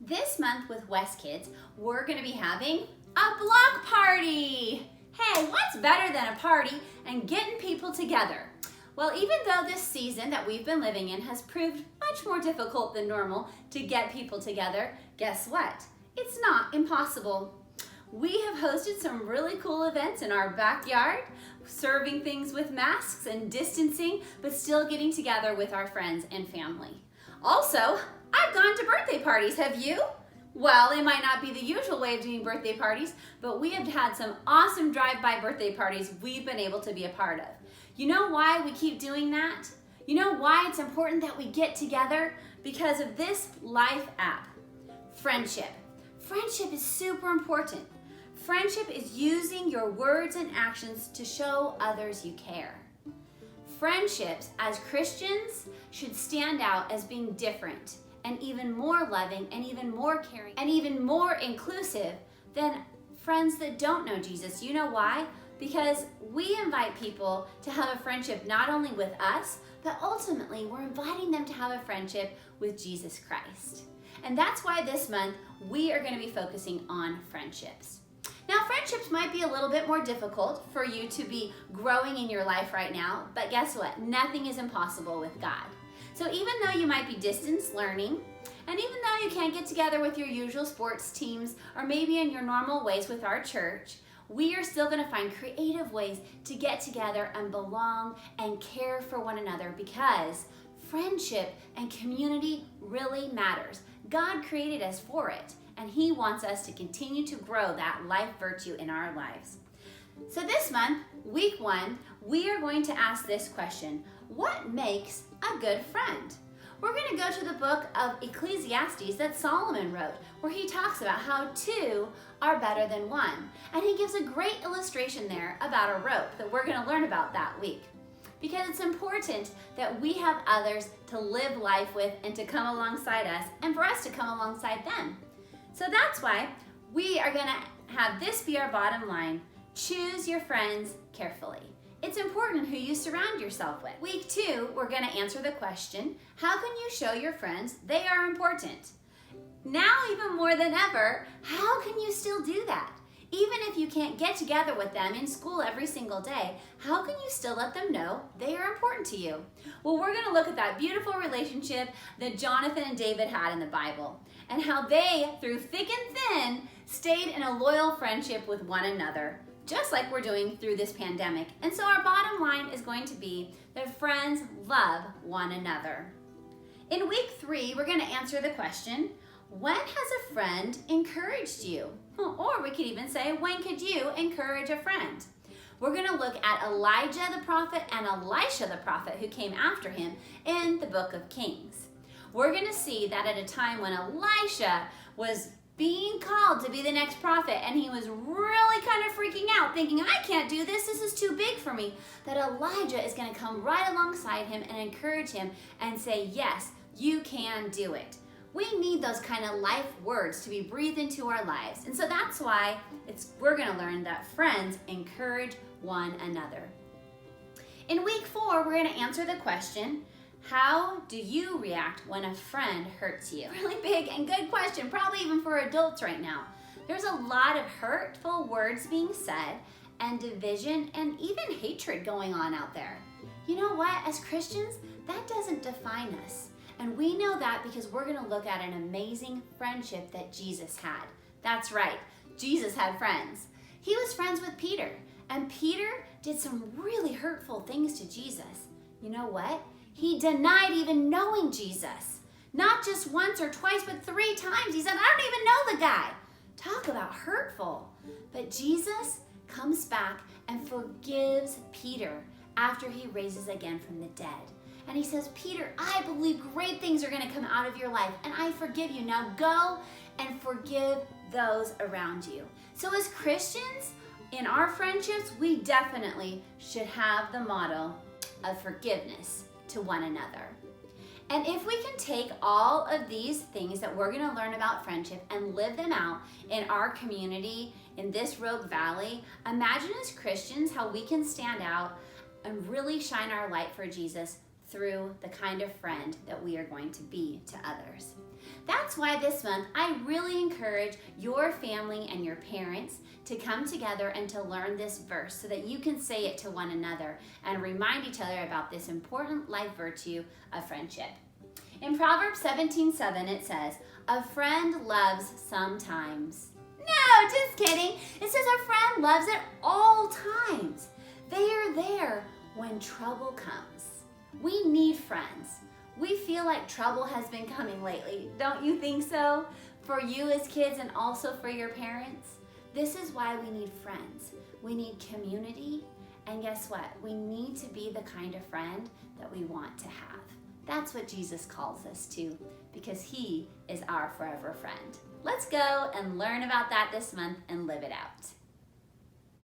This month with West Kids, we're going to be having a block party. Hey, what's better than a party and getting people together? Well, even though this season that we've been living in has proved much more difficult than normal to get people together, guess what? It's not impossible. We have hosted some really cool events in our backyard, serving things with masks and distancing, but still getting together with our friends and family. Also, I've gone to birthday parties, have you? Well, it might not be the usual way of doing birthday parties, but we have had some awesome drive-by birthday parties we've been able to be a part of. You know why we keep doing that? You know why it's important that we get together? Because of this life app, Friendship. Friendship is super important. Friendship is using your words and actions to show others you care. Friendships as Christians should stand out as being different and even more loving and even more caring and even more inclusive than friends that don't know Jesus. You know why? Because we invite people to have a friendship not only with us, but ultimately we're inviting them to have a friendship with Jesus Christ. And that's why this month we are going to be focusing on friendships. Now, friendships might be a little bit more difficult for you to be growing in your life right now, but guess what? Nothing is impossible with God. So even though you might be distance learning, and even though you can't get together with your usual sports teams or maybe in your normal ways with our church, we are still going to find creative ways to get together and belong and care for one another, because friendship and community really matters. God created us for it, and He wants us to continue to grow that life virtue in our lives. So this month, week 1, we are going to ask this question: what makes a good friend? We're going to go to the book of Ecclesiastes that Solomon wrote, where he talks about how 2 are better than 1. And he gives a great illustration there about a rope that we're going to learn about that week. Because it's important that we have others to live life with and to come alongside us, and for us to come alongside them. So that's why we are going to have this be our bottom line: choose your friends carefully. It's important who you surround yourself with. Week 2, we're going to answer the question, how can you show your friends they are important? Now, even more than ever, how can you still do that? Even if you can't get together with them in school every single day, how can you still let them know they are important to you? Well, we're going to look at that beautiful relationship that Jonathan and David had in the Bible, and how they, through thick and thin, stayed in a loyal friendship with one another, just like we're doing through this pandemic. And so our bottom line is going to be that friends love one another. In week 3, we're going to answer the question, when has a friend encouraged you? Or we could even say, when could you encourage a friend? We're going to look at Elijah the prophet and Elisha the prophet who came after him in the book of Kings. We're going to see that at a time when Elisha was being called to be the next prophet, and he was really kind of freaking out, thinking, I can't do this, this is too big for me, that Elijah is going to come right alongside him and encourage him and say, yes, you can do it. We need those kind of life words to be breathed into our lives. And so that's why we're going to learn that friends encourage one another. In week 4, we're going to answer the question, how do you react when a friend hurts you? Really big and good question, probably even for adults right now. There's a lot of hurtful words being said, and division and even hatred going on out there. You know what? As Christians, that doesn't define us. And we know that because we're going to look at an amazing friendship that Jesus had. That's right, Jesus had friends. He was friends with Peter, and Peter did some really hurtful things to Jesus. You know what? He denied even knowing Jesus. Not just once or twice, but 3 times. He said, I don't even know the guy. Talk about hurtful. But Jesus comes back and forgives Peter after he raises again from the dead. And he says, Peter, I believe great things are going to come out of your life, and I forgive you. Now go and forgive those around you. So as Christians, in our friendships, we definitely should have the model of forgiveness to one another. And if we can take all of these things that we're going to learn about friendship and live them out in our community, in this Rogue Valley, imagine as Christians how we can stand out and really shine our light for Jesus through the kind of friend that we are going to be to others. That's why this month I really encourage your family and your parents to come together and to learn this verse so that you can say it to one another and remind each other about this important life virtue of friendship. In Proverbs 17:7 it says, "A friend loves sometimes." No, just kidding. It says a friend loves at all times. They are there when trouble comes. We need friends. We feel like trouble has been coming lately. Don't you think so? For you as kids and also for your parents? This is why we need friends. We need community. And guess what? We need to be the kind of friend that we want to have. That's what Jesus calls us to, because he is our forever friend. Let's go and learn about that this month and live it out.